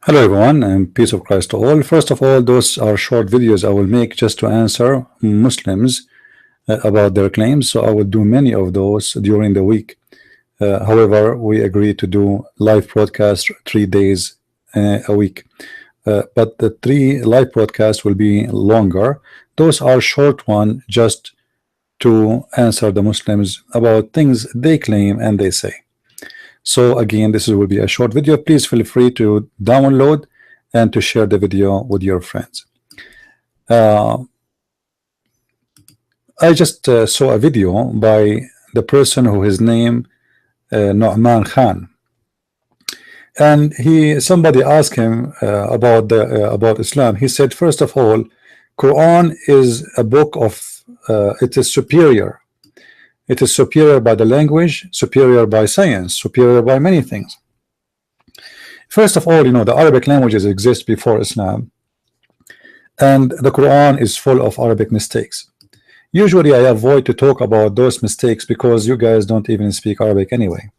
Hello everyone and peace of Christ to all. First of all, those are short videos I will make just to answer Muslims about their claims. So I will do many of those during the week. However, we agreed to do live broadcast 3 days a week. But the 3 live broadcasts will be longer. Those are short one just to answer the Muslims about things they claim and they say. So again, this will be a short video. Please feel free to download and to share the video with your friends. I just saw a video by the person who his name Nu'man Khan, and somebody asked him about Islam. He said, first of all, Quran is a book of it is superior. It is superior by the language, superior by science, superior by many things. First of all, the Arabic languages exist before Islam, and the Quran is full of Arabic mistakes. Usually I avoid to talk about those mistakes because you guys don't even speak Arabic anyway.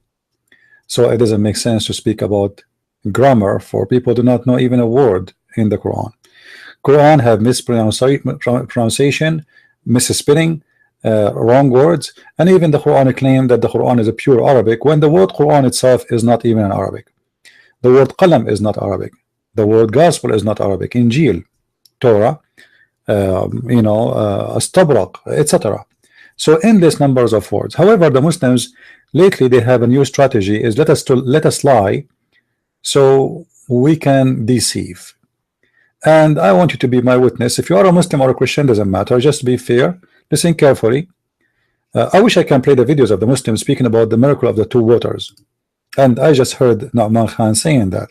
So it doesn't make sense to speak about grammar for people who do not know even a word in the Quran. Quran have mispronunciation, misspelling, wrong words, and even the Quran claim that the Quran is a pure Arabic when the word Quran itself is not even in Arabic. The word qalam is not Arabic. The word gospel is not Arabic. Injil, Torah, Astabraq, etc. So endless numbers of words. However, the Muslims lately they have a new strategy: is let us lie so we can deceive. And I want you to be my witness. If you are a Muslim or a Christian, doesn't matter. Just be fair. Listen carefully. I wish I can play the videos of the Muslims speaking about the miracle of the two waters, and I just heard Nu'man Khan saying that.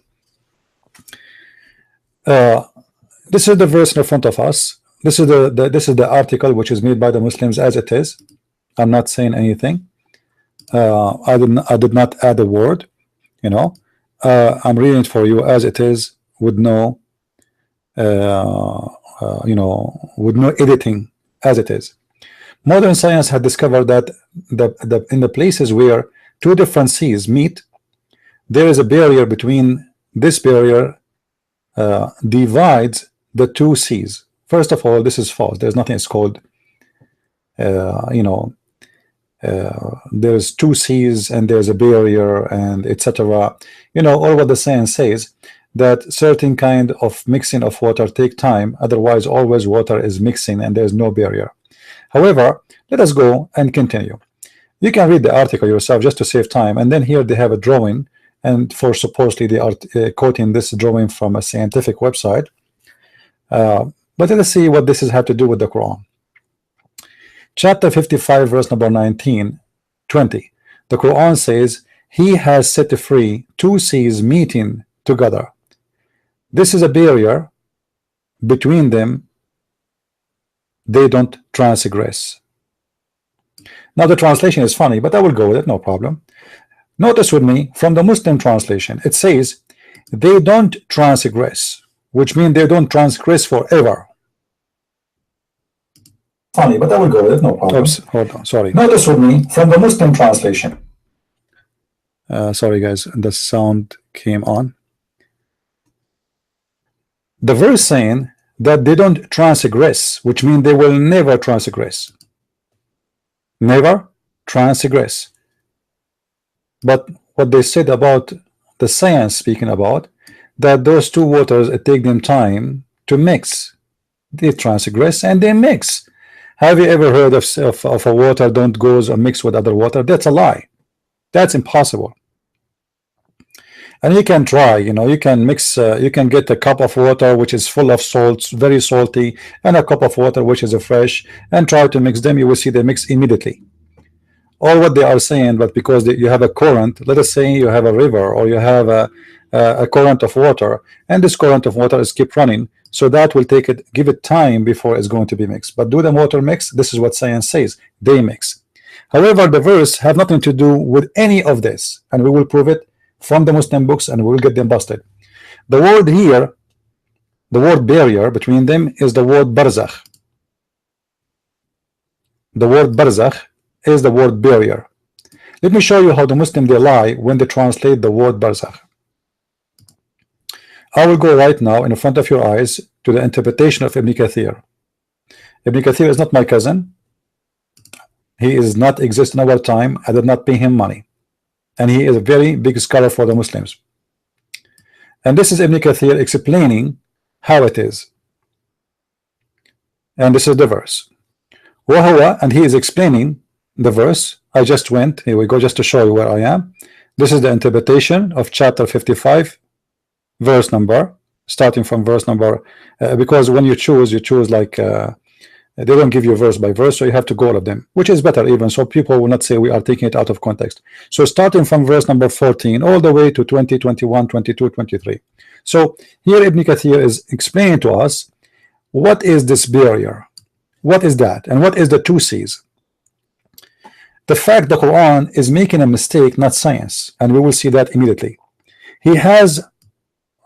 This is the verse in front of us. This is the article which is made by the Muslims as it is. I'm not saying anything. I did not add a word. I'm reading it for you as it is, with no with no editing, as it is. Modern science had discovered that in the places where two different seas meet, there is a barrier between. This barrier divides the two seas. First of all, this is false. There's nothing it's called there's two seas and there's a barrier and etc. All what the science says, that certain kind of mixing of water take time, otherwise always water is mixing and there's no barrier. However, let us go and continue. You can read the article yourself just to save time, and then here they have a drawing, and for supposedly they are quoting this drawing from a scientific website. But let us see what this has had to do with the Quran. Chapter 55, verse number 19, 20. The Quran says, He has set free two seas meeting together. This is a barrier between them. They don't transgress. Now the translation is funny, but I will go with it, no problem. Notice with me from the Muslim translation, it says they don't transgress, which means they don't transgress forever. Funny, but I will go with it, no problem. Oops, hold on, sorry. Notice with me from the Muslim translation. Sorry guys, the sound came on. The verse saying that they don't transgress, which means they will never transgress. Never transgress. But what they said about the science, speaking about that those two waters, it take them time to mix. They transgress and they mix. Have you ever heard of a water don't goes or mix with other water? That's a lie. That's impossible. And you can try, you can mix, you can get a cup of water which is full of salts, very salty, and a cup of water which is fresh, and try to mix them. You will see they mix immediately. All what they are saying, but because you have a current, let us say you have a river or you have a current of water, and this current of water is keep running, so that will give it time before it's going to be mixed. But do the water mix? This is what science says, they mix. However, the verse have nothing to do with any of this, and we will prove it from the Muslim books, and we will get them busted. The word here, the word barrier between them, is the word barzakh. The word barzakh is the word barrier. Let me show you how the Muslim they lie when they translate the word barzakh. I will go right now in front of your eyes to the interpretation of Ibn Kathir. Ibn Kathir is not my cousin. He is not exist in our time. I did not pay him money, and he is a very big scholar for the Muslims. And this is Ibn Kathir explaining how it is. And this is the verse. And he is explaining the verse. I just went, here we go, just to show you where I am. This is the interpretation of chapter 55, verse number, starting from verse number, because when you choose like, they don't give you verse by verse, so you have to go all of them, which is better even, so people will not say we are taking it out of context. So starting from verse number 14 all the way to 20, 21, 22, 23. So here Ibn Kathir is explaining to us what is this barrier, what is that, and what is the two C's. The fact the Quran is making a mistake, not science, and we will see that immediately. He has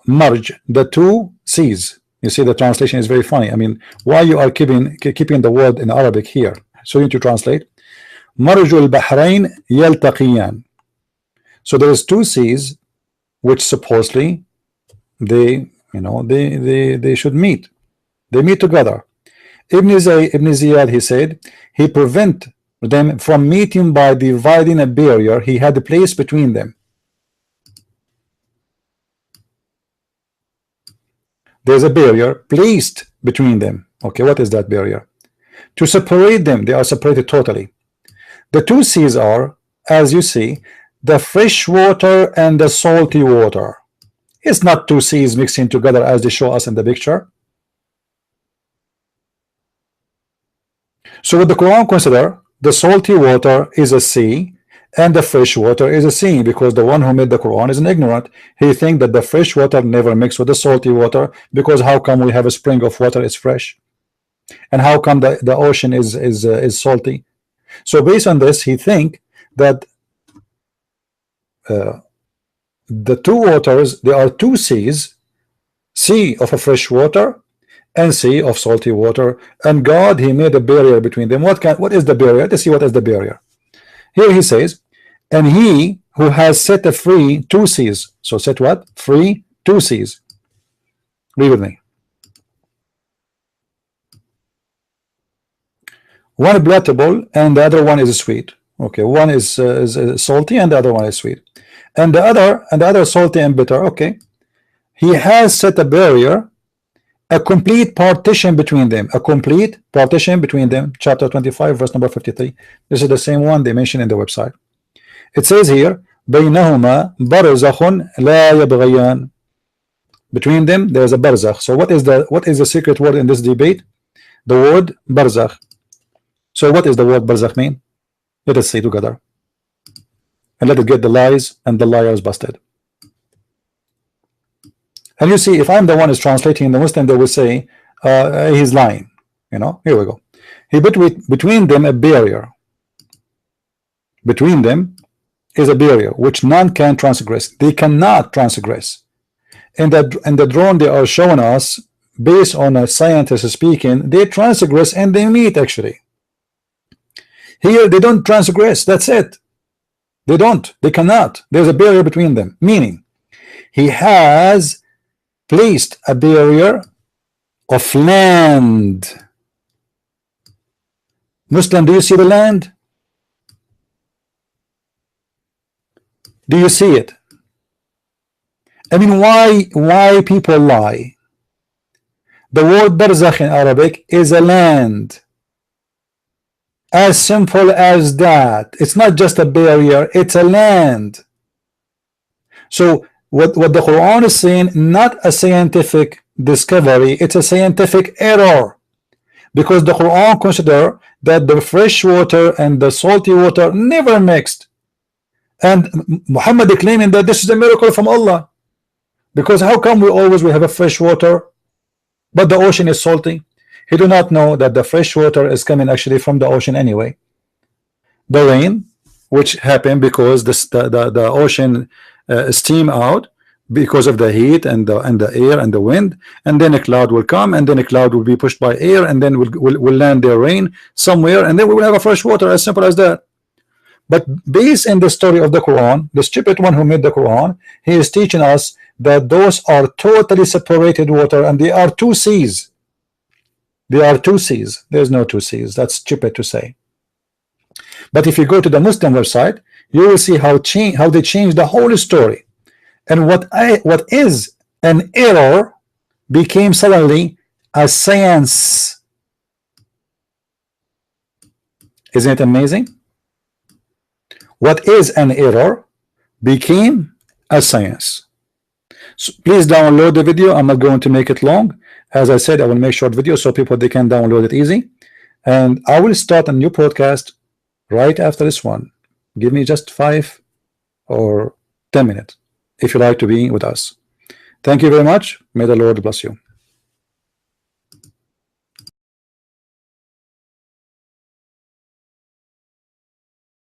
merged the two C's. You see, the translation is very funny. I mean, why you are keeping the word in Arabic here? So you need to translate. Marjul Bahrain yaltaqiyan. So there is two C's which supposedly they should meet. They meet together. Ibn Ziyad, he said, he prevent them from meeting by dividing a barrier he had placed between them. There's a barrier placed between them. Okay, what is that barrier? To separate them, they are separated totally. The two C's are, as you see, the fresh water and the salty water. It's not two C's mixing together as they show us in the picture. So what the Quran consider, the salty water is a sea and the fresh water is a sea, because the one who made the Quran is an ignorant. He think that the fresh water never mixed with the salty water, because how come we have a spring of water is fresh, and how come the ocean is salty? So based on this, he think that the two waters, there are two seas, sea of a fresh water and sea of salty water, and God, he made a barrier between them. What is the barrier? Let's see what is the barrier. Here he says, and he who has set free two seas. So set what? Free two seas. Read with me. One palatable and the other one is sweet. Okay, one is salty and the other one is sweet, and the other salty and bitter. Okay, he has set a barrier, a complete partition between them. A complete partition between them. Chapter 25, verse number 53. This is the same one they mentioned in the website. It says here, بينهما برزخ لا يبغيان. Between them there is a barzakh. So what is the secret word in this debate? The word barzakh. So what is the word barzakh mean? Let us say together, and let us get the lies and the liars busted. And you see, if I'm the one who's translating in the Muslim, they will say he's lying. You know, here we go. He put between them a barrier. Between them is a barrier which none can transgress. They cannot transgress. In the drawing they are showing us, based on a scientist speaking, they transgress and they meet actually. Here they don't transgress. That's it. They don't. They cannot. There's a barrier between them. Meaning, he has placed a barrier of land. Muslim, do you see the land? Do you see it? I mean, why people lie? The word barzakh in Arabic is a land. As simple as that. It's not just a barrier, it's a land. So what the Quran is saying, not a scientific discovery, it's a scientific error, because the Quran consider that the fresh water and the salty water never mixed, and Muhammad claiming that this is a miracle from Allah, because how come we have a fresh water but the ocean is salty? He do not know that the fresh water is coming actually from the ocean anyway. The rain, which happened because the ocean steam out because of the heat and the air and the wind, and then a cloud will come, and then a cloud will be pushed by air, and then will land their rain somewhere, and then we will have a fresh water. As simple as that. But based in the story of the Quran, the stupid one who made the Quran, he is teaching us that those are totally separated water, and they are two seas. They are two seas. There's no two seas. That's stupid to say. But if you go to the Muslim website, you will see how they changed the whole story, and what is an error became suddenly a science. Isn't it amazing? What is an error became a science. So please download the video. I'm not going to make it long. As I said, I will make short videos so people they can download it easy, and I will start a new podcast right after this one. Give me just 5 or 10 minutes if you like to be with us. Thank you very much. May the Lord bless you.